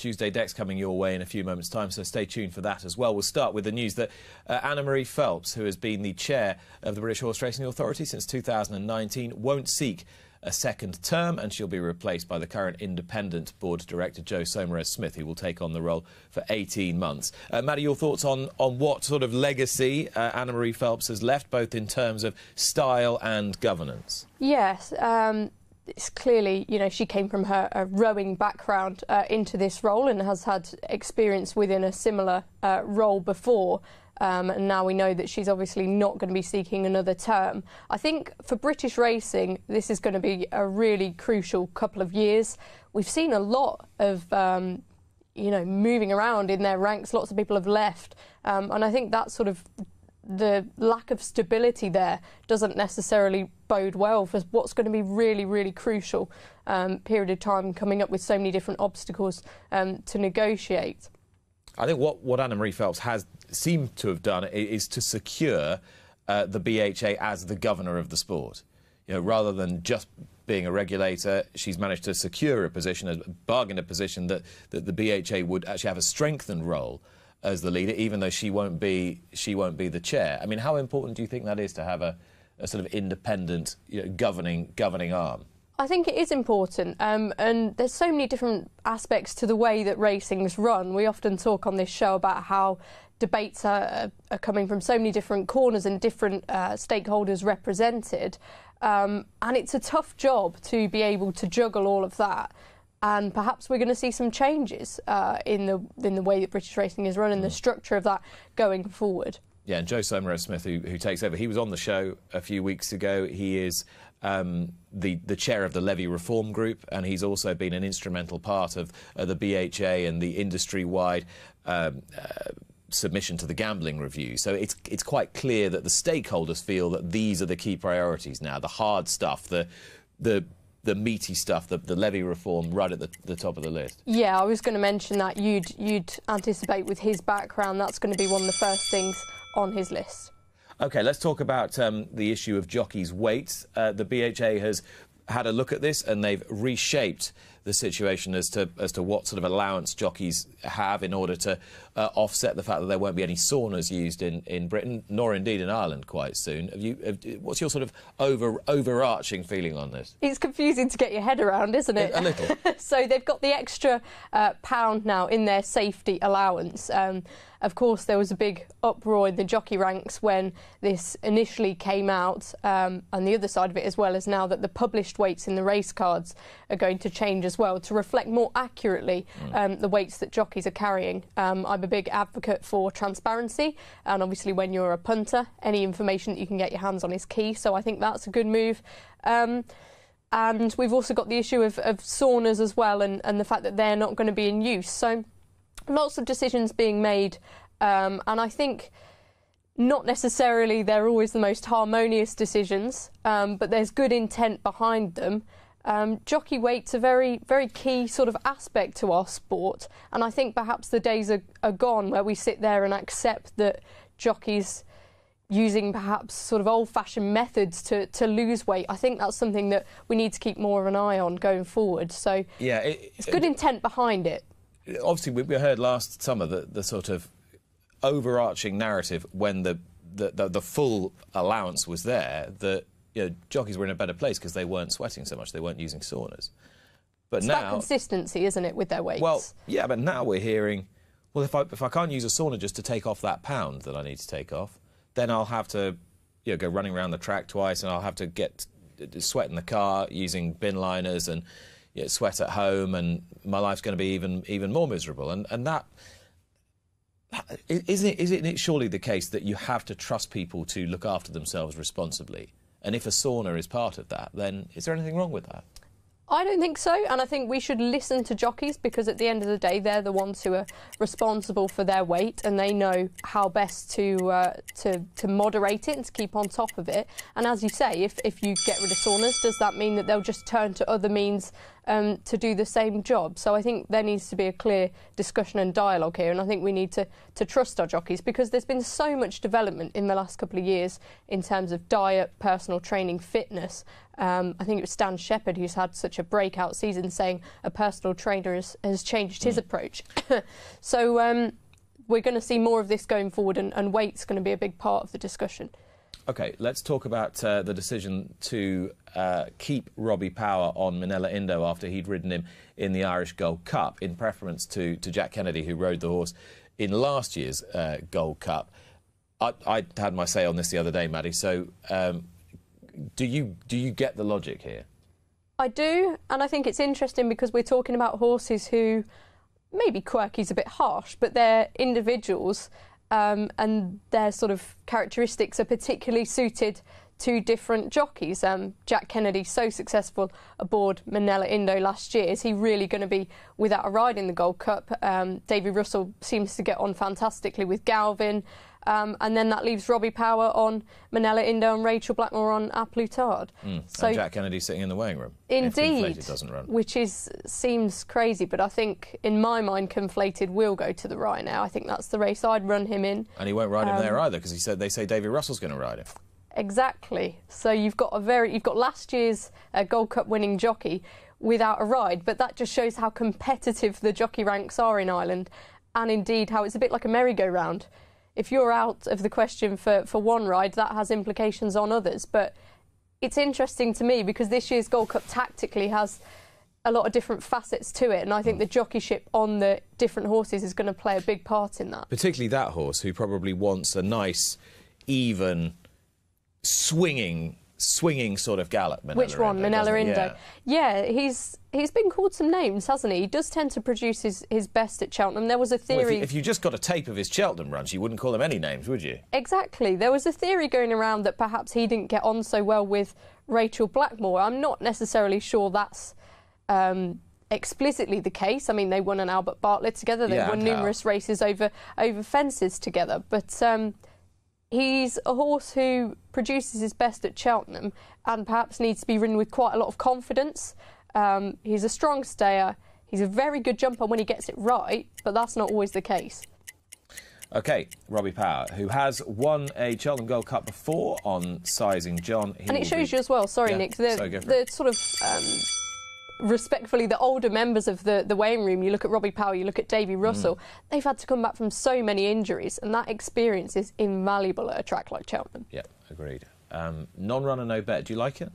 Tuesday Deck's coming your way in a few moments' time, so stay tuned for that as well. We'll start with the news that Annamarie Phelps, who has been the chair of the British Horse Racing Authority since 2019, won't seek a second term, and she'll be replaced by the current independent board director, Jo Saunas-Smith, who will take on the role for 18 months. Maddy, your thoughts on what sort of legacy Annamarie Phelps has left, both in terms of style and governance? Yes, it's clearly, you know, she came from her rowing background into this role and has had experience within a similar role before. And now we know that she's obviously not going to be seeking another term. I think for British racing, this is going to be a really crucial couple of years. We've seen a lot of, you know, moving around in their ranks. Lots of people have left. And I think that sort of the lack of stability there doesn't necessarily bode well for what's going to be really, really crucial period of time coming up with so many different obstacles to negotiate. I think what Annamarie Phelps has seemed to have done is to secure the BHA as the governor of the sport. You know, rather than just being a regulator, she's managed to secure a position, bargain a position that the BHA would actually have a strengthened role as the leader, even though she won't be the chair. I mean, how important do you think that is to have a sort of independent, you know, governing arm? I think it is important, and there's so many different aspects to the way that racing's run. We often talk on this show about how debates are coming from so many different corners and different stakeholders represented, and it's a tough job to be able to juggle all of that. And perhaps we're going to see some changes in the way that British racing is run and the structure of that going forward. Yeah, and Jo Saunas-Smith, who takes over, he was on the show a few weeks ago. He is the chair of the Levy Reform Group, and he's also been an instrumental part of the BHA and the industry-wide submission to the gambling review. So it's quite clear that the stakeholders feel that these are the key priorities now, the hard stuff, the meaty stuff, the levy reform right at the top of the list. Yeah, I was going to mention that you'd anticipate with his background that's going to be one of the first things on his list. OK, let's talk about the issue of jockeys' weights. The BHA has had a look at this and they've reshaped the situation as to what sort of allowance jockeys have in order to offset the fact that there won't be any saunas used in Britain, nor indeed in Ireland quite soon. What's your sort of overarching feeling on this? It's confusing to get your head around, isn't it? A little. So they've got the extra pound now in their safety allowance. Of course, there was a big uproar in the jockey ranks when this initially came out, and the other side of it as well is now that the published weights in the race cards are going to change as well to reflect more accurately the weights that jockeys are carrying. I'm a big advocate for transparency, and obviously when you're a punter, any information that you can get your hands on is key, so I think that's a good move. And we've also got the issue of saunas as well, and the fact that they're not going to be in use. So lots of decisions being made, and I think not necessarily they're always the most harmonious decisions, but there's good intent behind them. Jockey weight's a very, very key sort of aspect to our sport, and I think perhaps the days are gone where we sit there and accept that jockeys using perhaps sort of old-fashioned methods to lose weight. I think that's something that we need to keep more of an eye on going forward. So yeah, it's good intent behind it. Obviously, we heard last summer the sort of overarching narrative when the full allowance was there that, you know, jockeys were in a better place because they weren't sweating so much, they weren't using saunas. But it's now that consistency, isn't it, with their weights? Well, yeah, but now we're hearing, well, if I can't use a sauna just to take off that pound that I need to take off, then I'll have to, you know, go running around the track twice, and I'll have to get sweat in the car using bin liners and, you know, sweat at home, and my life's going to be even more miserable. And that isn't it surely the case that you have to trust people to look after themselves responsibly? And if a sauna is part of that, then is there anything wrong with that? I don't think so, and I think we should listen to jockeys, because at the end of the day they're the ones who are responsible for their weight, and they know how best to moderate it and to keep on top of it. And as you say, if you get rid of saunas, does that mean that they'll just turn to other means to do the same job. So I think there needs to be a clear discussion and dialogue here, and I think we need to trust our jockeys, because there's been so much development in the last couple of years in terms of diet, personal training, fitness. I think it was Stan Shepherd who's had such a breakout season, saying a personal trainer has changed his approach. So we're going to see more of this going forward, and weight's going to be a big part of the discussion. OK, let's talk about the decision to keep Robbie Power on Manila Indo after he'd ridden him in the Irish Gold Cup, in preference to Jack Kennedy, who rode the horse in last year's Gold Cup. I had my say on this the other day, Maddy, so do you get the logic here? I do, and I think it's interesting because we're talking about horses who, maybe quirky's a bit harsh, but they're individuals, and their sort of characteristics are particularly suited to different jockeys. Jack Kennedy, so successful aboard Manila Indo last year. Is he really going to be without a ride in the Gold Cup? Davy Russell seems to get on fantastically with Galvin. And then that leaves Robbie Power on Manila Indo and Rachel Blackmore on A Plus Tard. So and Jack Kennedy sitting in the weighing room. Indeed, if Conflated doesn't run. Which seems crazy, but I think in my mind Conflated will go to the right now. I think that's the race I'd run him in. And he won't ride him there either, because they say Davy Russell's going to ride him. Exactly. So you've got last year's Gold Cup winning jockey without a ride, but that just shows how competitive the jockey ranks are in Ireland, and indeed how it's a bit like a merry-go-round. If you're out of the question for one ride, that has implications on others. But it's interesting to me because this year's Gold Cup tactically has a lot of different facets to it, and I think the jockeyship on the different horses is going to play a big part in that. Particularly that horse, who probably wants a nice, even, swinging sort of gallop. Which one? Manila Indo. Yeah, he's been called some names, hasn't he? He does tend to produce his best at Cheltenham. There was a theory... Well, if you just got a tape of his Cheltenham runs, you wouldn't call him any names, would you? Exactly. There was a theory going around that perhaps he didn't get on so well with Rachel Blackmore. I'm not necessarily sure that's explicitly the case. I mean, they won an Albert Bartlett together. They won numerous races over fences together. But he's a horse who produces his best at Cheltenham and perhaps needs to be ridden with quite a lot of confidence. He's a strong stayer. He's a very good jumper when he gets it right, but that's not always the case. OK, Robbie Power, who has won a Cheltenham Gold Cup before on Sizing John. And it shows you as well, sorry, Nick, the sort of... respectfully, the older members of the weighing room, you look at Robbie Power, you look at Davy Russell, they've had to come back from so many injuries, and that experience is invaluable at a track like Cheltenham. Yeah, agreed. Non-runner, no bet. Do you like it?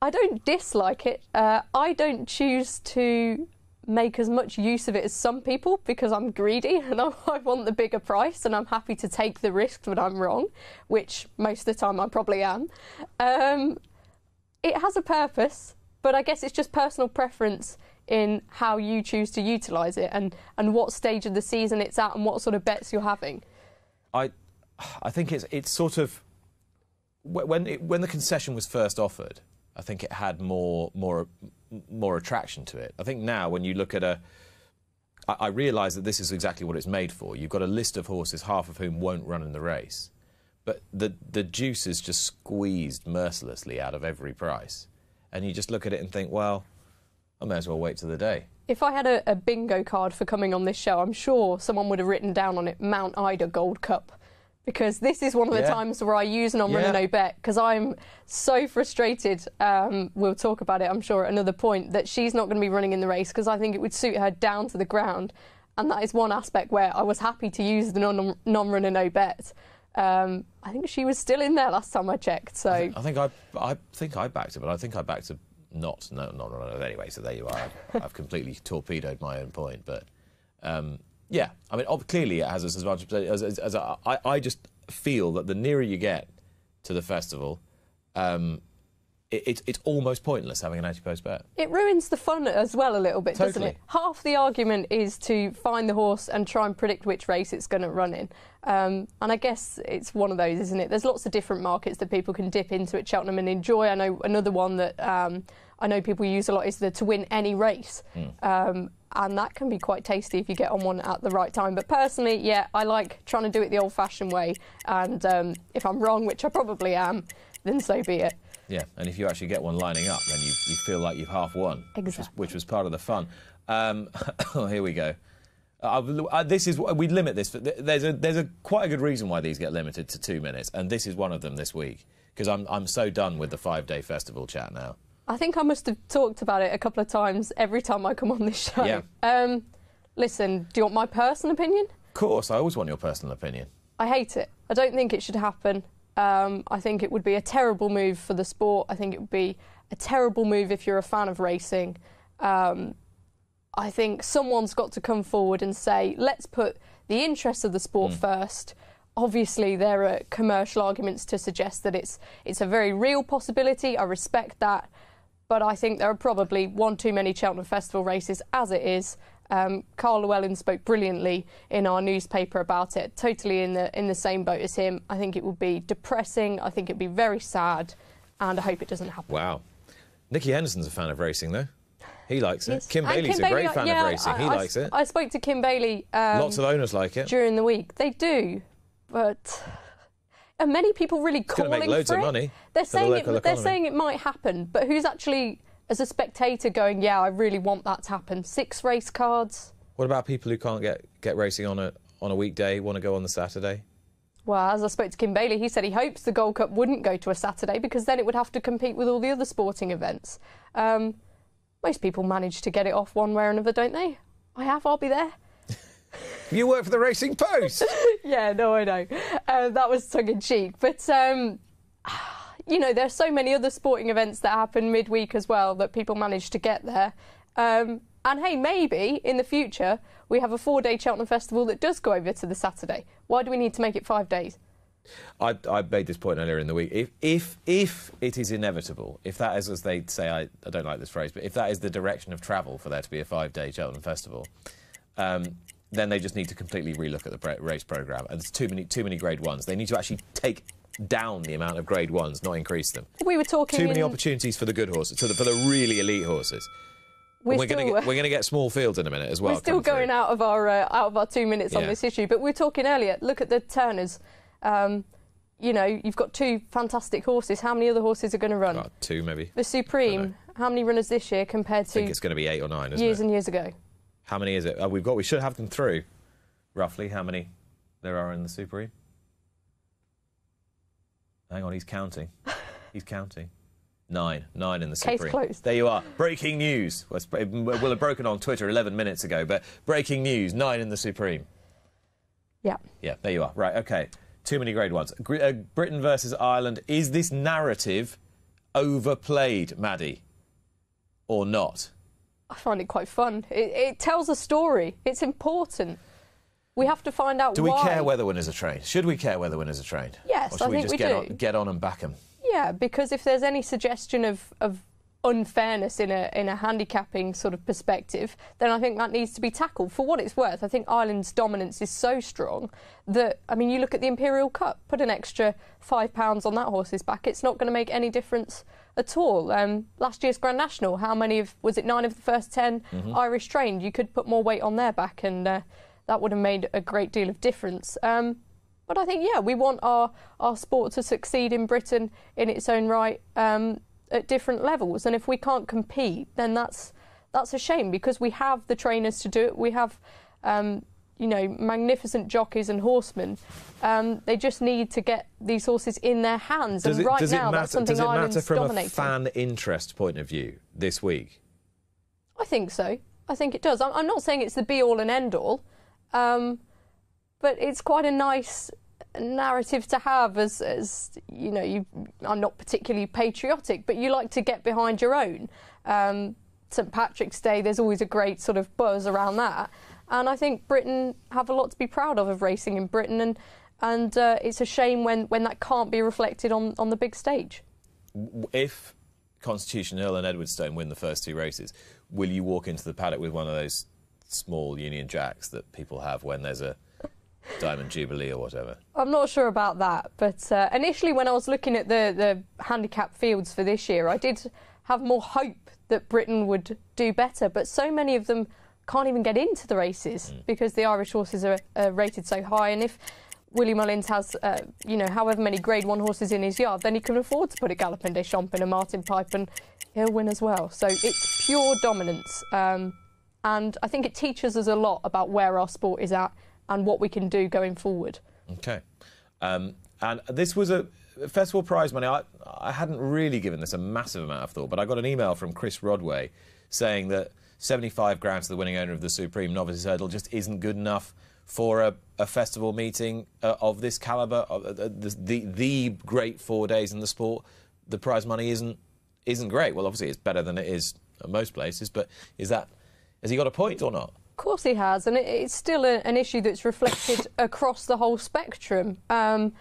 I don't dislike it. I don't choose to make as much use of it as some people because I'm greedy and I want the bigger price, and I'm happy to take the risk when I'm wrong, which most of the time I probably am. It has a purpose, but I guess it's just personal preference in how you choose to utilise it and what stage of the season it's at and what sort of bets you're having. I think it's sort of... When the concession was first offered, I think it had more attraction to it. I think now when you look at I realise that this is exactly what it's made for. You've got a list of horses, half of whom won't run in the race. But the juice is just squeezed mercilessly out of every price. And you just look at it and think, well, I may as well wait till the day. If I had a bingo card for coming on this show, I'm sure someone would have written down on it Mount Ida Gold Cup. Because this is one of the times where I use Nonrunner no bet, because I'm so frustrated, we'll talk about it, I'm sure, at another point, that she's not going to be running in the race, because I think it would suit her down to the ground. And that is one aspect where I was happy to use the Nonrunner no bet. I think she was still in there last time I checked. So I think I backed it, but I think I backed it not anyway. So there you are. I've completely torpedoed my own point. But yeah, I mean, clearly it has its advantage. I just feel that the nearer you get to the festival, it's almost pointless having an anti-post bet. It ruins the fun as well a little bit, doesn't it? Half the argument is to find the horse and try and predict which race it's going to run in. And I guess it's one of those, isn't it? There's lots of different markets that people can dip into at Cheltenham and enjoy. I know another one that I know people use a lot is the to win any race. And that can be quite tasty if you get on one at the right time. But personally, yeah, I like trying to do it the old-fashioned way. And if I'm wrong, which I probably am, then so be it. Yeah, and if you actually get one lining up, then you feel like you've half won, Exactly. which was part of the fun. Oh, here we go. This is we limit this. There's a quite a good reason why these get limited to 2 minutes, and this is one of them this week because I'm so done with the 5-day festival chat now. I think I must have talked about it a couple of times every time I come on this show. Yeah. Listen, do you want my personal opinion? Of course, I always want your personal opinion. I hate it. I don't think it should happen. I think it would be a terrible move for the sport. I think it would be a terrible move if you're a fan of racing. I think someone's got to come forward and say, let's put the interests of the sport first. Obviously, there are commercial arguments to suggest that it's a very real possibility. I respect that. But I think there are probably one too many Cheltenham Festival races as it is. Carl Llewellyn spoke brilliantly in our newspaper about it, totally in the same boat as him. I think it would be depressing. I think it'd be very sad, and I hope it doesn't happen. Wow. Nicky Henderson's a fan of racing, though. He likes it. Yes. Kim Bailey's a great fan of racing. He likes it. I spoke to Kim Bailey. Lots of owners like it. During the week. They do, but... Are many people really calling for it? It's going to make loads of money. They're saying it might happen, but who's actually, as a spectator, going, yeah, I really want that to happen? 6 race cards. What about people who can't get racing on a weekday, want to go on the Saturday? Well, as I spoke to Kim Bailey, he said he hopes the Gold Cup wouldn't go to a Saturday because then it would have to compete with all the other sporting events. Most people manage to get it off one way or another, don't they? I'll be there. You work for the Racing Post. Yeah, no, I know. That was tongue-in-cheek. But, you know, there are so many other sporting events that happen midweek as well that people manage to get there. And, hey, maybe in the future we have a 4-day Cheltenham Festival that does go over to the Saturday. Why do we need to make it 5 days? I made this point earlier in the week. If it is inevitable, if that is, as they say, I don't like this phrase, but if that is the direction of travel for there to be a 5-day Cheltenham Festival, then they just need to completely relook at the race programme. And there's too many Grade 1s. They need to actually take down the amount of Grade 1s, not increase them. We were talking... Too many opportunities for the good horses, for the really elite horses. We're going to get small fields in a minute as well. We're still going out of our 2 minutes on this issue. But we were talking earlier, look at the Turners. You know, you've got 2 fantastic horses. How many other horses are going to run? 2 maybe. The Supreme, how many runners this year compared to... I think it's going to be 8 or 9, isn't it? Years and years ago. How many is it? We should have them through, roughly, how many there are in the Supreme. Hang on, he's counting. He's counting. 9 in the Supreme. Case closed. There you are. Breaking news. Well, it will have broken on Twitter 11 minutes ago, but breaking news, 9 in the Supreme. Yeah. Yeah, there you are. Right, OK. Too many Grade 1s. Britain versus Ireland. Is this narrative overplayed, Maddy, or not? I find it quite fun. It tells a story. It's important. We have to find out why. Do we care whether winners are trained? Should we care whether winners are trained? Yes, I think we do. Get on and back them? Yeah, because if there's any suggestion of unfairness in a handicapping sort of perspective, then I think that needs to be tackled. For what it's worth, I think Ireland's dominance is so strong that, I mean, you look at the Imperial Cup, put an extra £5 on that horse's back, it's not going to make any difference at all. Last year's Grand National, how many was it 9 of the first 10 Irish trained? You could put more weight on their back and that would have made a great deal of difference. But I think, yeah, we want our sport to succeed in Britain in its own right at different levels. And if we can't compete, then that's a shame because we have the trainers to do it. We have, you know, magnificent jockeys and horsemen. They just need to get these horses in their hands. That's something Ireland's dominating. Does it matter from a fan interest point of view this week? I think so. I think it does. I'm not saying it's the be-all and end-all, but it's quite a nice narrative to have as you know, I'm not particularly patriotic, but you like to get behind your own. St Patrick's Day, there's always a great sort of buzz around that. And I think Britain have a lot to be proud of racing in Britain, and it's a shame when that can't be reflected on the big stage. If Constitution Hill and Edwardstone win the first 2 races, will you walk into the paddock with one of those small Union Jacks that people have when there's a Diamond Jubilee or whatever? I'm not sure about that, but initially when I was looking at the handicap fields for this year, I did have more hope that Britain would do better, but so many of them can't even get into the races because the Irish horses are rated so high. And if Willie Mullins has, you know, however many Grade 1 horses in his yard, then he can afford to put a Galopin Des Champs in a Martin Pipe and he'll win as well. So it's pure dominance. And I think it teaches us a lot about where our sport is at and what we can do going forward. OK. And this was a festival prize money. I hadn't really given this a massive amount of thought, but I got an email from Chris Rodway saying that 75 grand to the winning owner of the Supreme Novices Hurdle just isn't good enough for a festival meeting of this calibre, the great 4 days in the sport. The prize money isn't great. Well, obviously it's better than it is at most places, but has he got a point or not? Of course he has, and it's still an issue that's reflected across the whole spectrum. And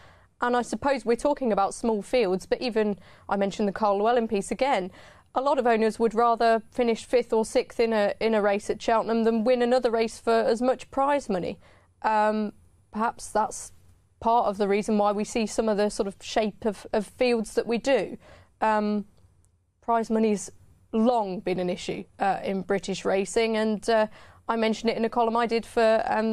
I suppose we're talking about small fields, but even, I mentioned the Carl Llewellyn piece again, a lot of owners would rather finish 5th or 6th in a race at Cheltenham than win another race for as much prize money. Perhaps that's part of the reason why we see some of the sort of shape of fields that we do. Prize money's long been an issue in British racing, and I mentioned it in a column I did for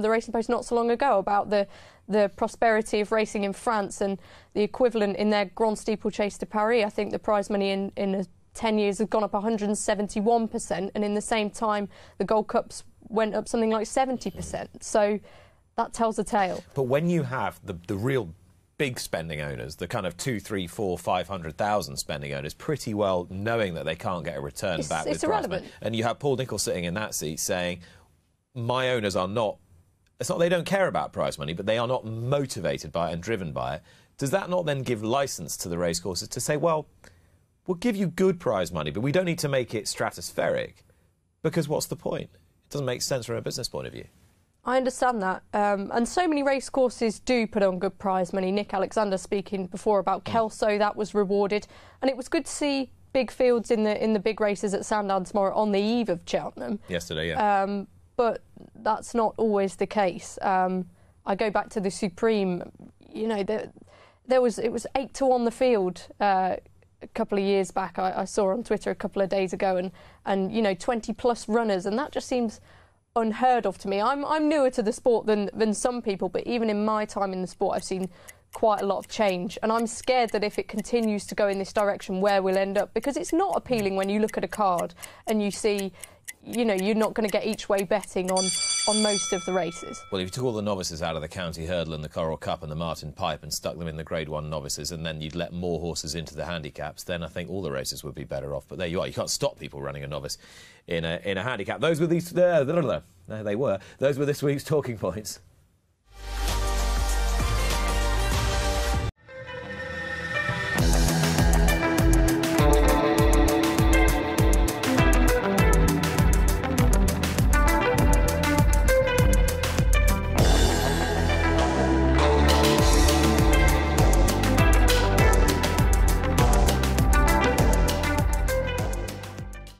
the Racing Post not so long ago about the prosperity of racing in France and the equivalent in their Grand Steeplechase de Paris. I think the prize money in 10 years has gone up 171%, and in the same time the Gold Cups went up something like 70%. So that tells a tale. But when you have the real big spending owners, the kind of 200, 300, 400, 500,000 spending owners, pretty well knowing that they can't get a return back with prize money, and you have Paul Nicholls sitting in that seat saying, my owners are not, it's not they don't care about prize money, but they are not motivated by it and driven by it. Does that not then give licence to the racecourses to say, well, we'll give you good prize money, but we don't need to make it stratospheric, because what's the point? It doesn't make sense from a business point of view. I understand that. And so many racecourses do put on good prize money. Nick Alexander speaking before about Kelso, that was rewarded. And it was good to see big fields in the big races at Sandown tomorrow on the eve of Cheltenham. Yesterday, yeah. But that's not always the case. I go back to the Supreme, you know, it was 8-1 the field a couple of years back. I saw on Twitter a couple of days ago, and you know, 20+ runners, and that just seems unheard of to me. I'm newer to the sport than some people, but even in my time in the sport, I've seen quite a lot of change, and I'm scared that if it continues to go in this direction, where we'll end up, because it's not appealing when you look at a card and you see, you know, you're not going to get each way betting on most of the races. Well, if you took all the novices out of the County Hurdle and the Coral Cup and the Martin Pipe and stuck them in the Grade 1 novices, and then you'd let more horses into the handicaps, then I think all the races would be better off. But there you are. You can't stop people running a novice in a handicap. Those were these... Those were this week's talking points.